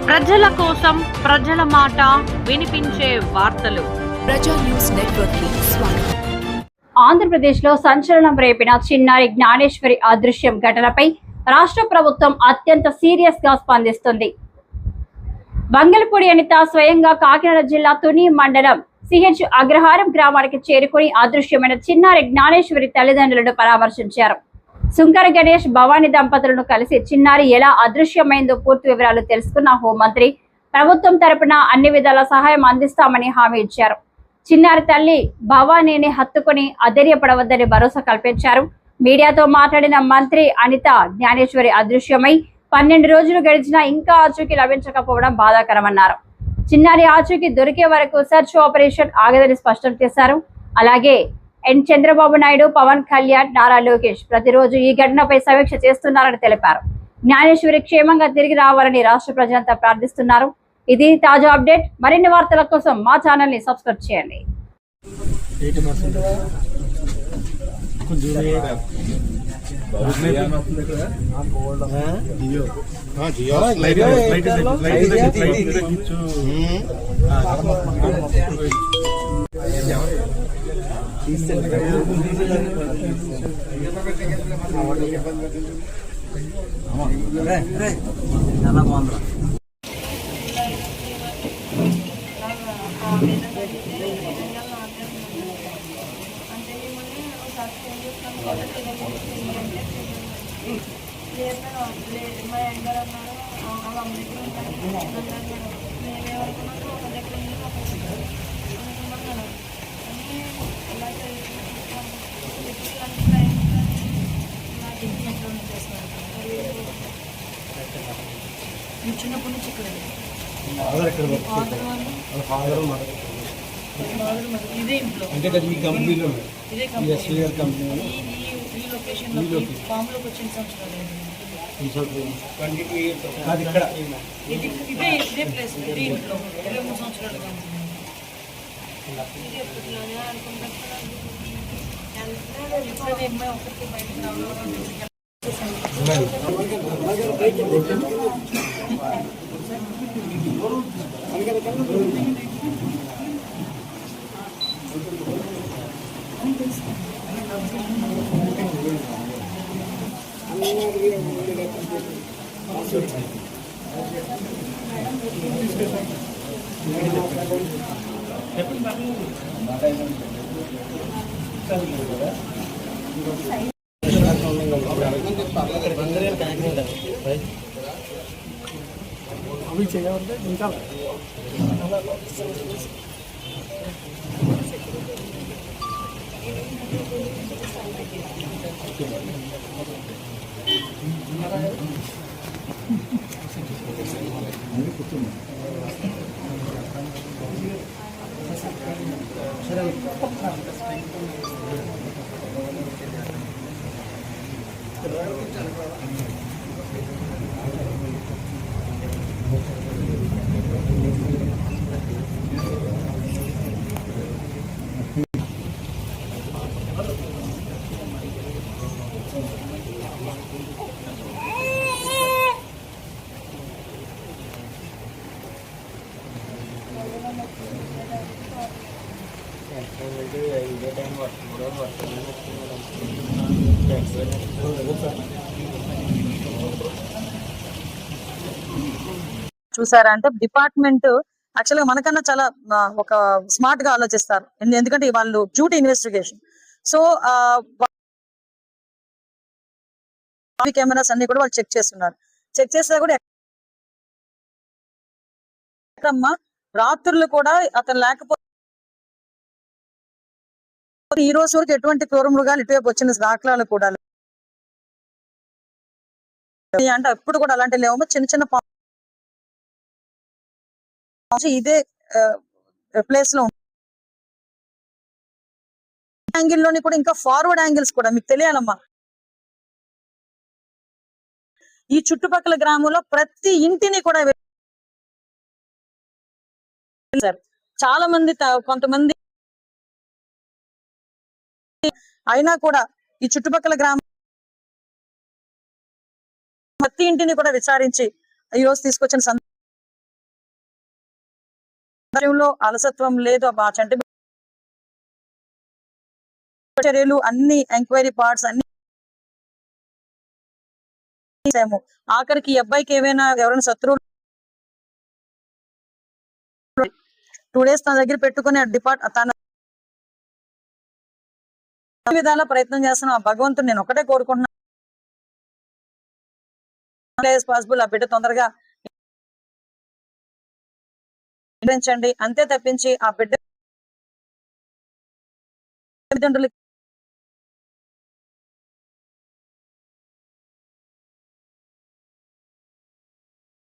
ప్రజల కోసం ప్రజల మాట వినిపించే వార్తలు. ప్రజా న్యూస్ నెట్వర్క్ కి స్వాగతం. ఆంధ్రప్రదేశ్లో సంచలనం రేపిన చిన్నారి జ్ఞానేశ్వరి అదృశ్యం ఘటనపై రాష్ట్ర ప్రభుత్వం అత్యంత సీరియస్ గా స్పందిస్తుంది. బంగళపూడి అనిత స్వయంగా కాకినాడ జిల్లా తుని మండలం సిహెచ్ అగ్రహారం గ్రామానికి చేరుకుని అదృశ్యమైన చిన్నారి జ్ఞానేశ్వరి తల్లిదండ్రులను పరామర్శించారు. సుంకర గణేష్ భవానీ దంపతులను కలిసి చిన్నారి ఎలా అదృశ్యమైందో పూర్తి వివరాలు తెలుసుకున్న హోంమంత్రి ప్రభుత్వం తరపున అన్ని విధాల సహాయం అందిస్తామని హామీ ఇచ్చారు. చిన్నారి తల్లి భవానీని హత్తుకుని అధైర్యపడవద్దని భరోసా కల్పించారు. మీడియాతో మాట్లాడిన మంత్రి అనిత జ్ఞానేశ్వరి అదృశ్యమై 12 రోజులు గడిచినా ఇంకా ఆచూకీ లభించకపోవడం బాధాకరమన్నారు. చిన్నారి ఆచూకీ దొరికే వరకు సెర్చ్ ఆపరేషన్ ఆగదని స్పష్టం చేశారు. అలాగే చంద్రబాబు నాయుడు, పవన్ కళ్యాణ్, నారా లోకేష్ ప్రతిరోజు ఈ ఘటనపై సమీక్ష చేస్తున్నారని తెలిపారు. జ్ఞానేశ్వరి క్షేమంగా తిరిగి రావాలని రాష్ట్ర ప్రజలంతా ప్రార్థిస్తున్నారు. ఇది తాజా అప్డేట్. మరిన్ని వార్తల కోసం మా ఛానల్ ని సబ్స్క్రైబ్ చేయండి. చిన్నప్పటి నుంచి ఇక్కడ ఇదే ఇంట్లో ఇదే లొకేషన్ ఫామ్ లోకి వచ్చిన సంవత్సరాలు ఇదే ప్లేస్ ఇదే ఇంట్లో 23 సంవత్సరాలుగా అమ్మాయి ఒకరికి బయటకు రావడం అవి చేయవద్దు ఇంకా చూసారా అంటే డిపార్ట్మెంట్ యాక్చువల్ గా మనకన్నా చాలా ఒక స్మార్ట్ గా ఆలోచిస్తారు. ఎందుకంటే వాళ్ళు డ్యూటీ ఇన్వెస్టిగేషన్. సో కెమెరాస్ అన్ని కూడా వాళ్ళు చెక్ చేస్తున్నారు. చెక్ చేస్తే కూడా రాత్రులు కూడా అతను లేకపోతే ఈ రోజు వరకు ఎటువంటి క్రూర మృగాలు ఇటువైపు వచ్చిన దాఖలాలు కూడా అంటే ఎప్పుడు కూడా అలాంటి లేవమో చిన్న చిన్న ఇదే ప్లేస్ లో యాంగిల్ లోని కూడా ఇంకా ఫార్వర్డ్ యాంగిల్స్ కూడా మీకు తెలియాలమ్మా. ఈ చుట్టుపక్కల గ్రామంలో ప్రతి ఇంటిని కూడా చాలా మంది కొంతమంది అయినా కూడా ఈ చుట్టుపక్కల గ్రామం ప్రతి ఇంటిని కూడా విచారించి ఈ రోజు తీసుకొచ్చిన విషయంలో అలసత్వం లేదు. ఆ చంటి చర్యలు అన్ని ఎంక్వైరీ పార్ట్స్ అన్ని చేసాము. ఆఖరికి ఈ అబ్బాయికి ఎవరైనా శత్రువులు 2 days తన దగ్గర పెట్టుకుని తన విధాల ప్రయత్నం చేస్తున్నాం. ఆ భగవంతుడు నేను ఒకటే కోరుకుంటున్నాను, పాసిబుల్ ఆ బిడ్డ తొందరగా అంతే తప్పించి ఆ బిడ్డ తల్లిదండ్రులకి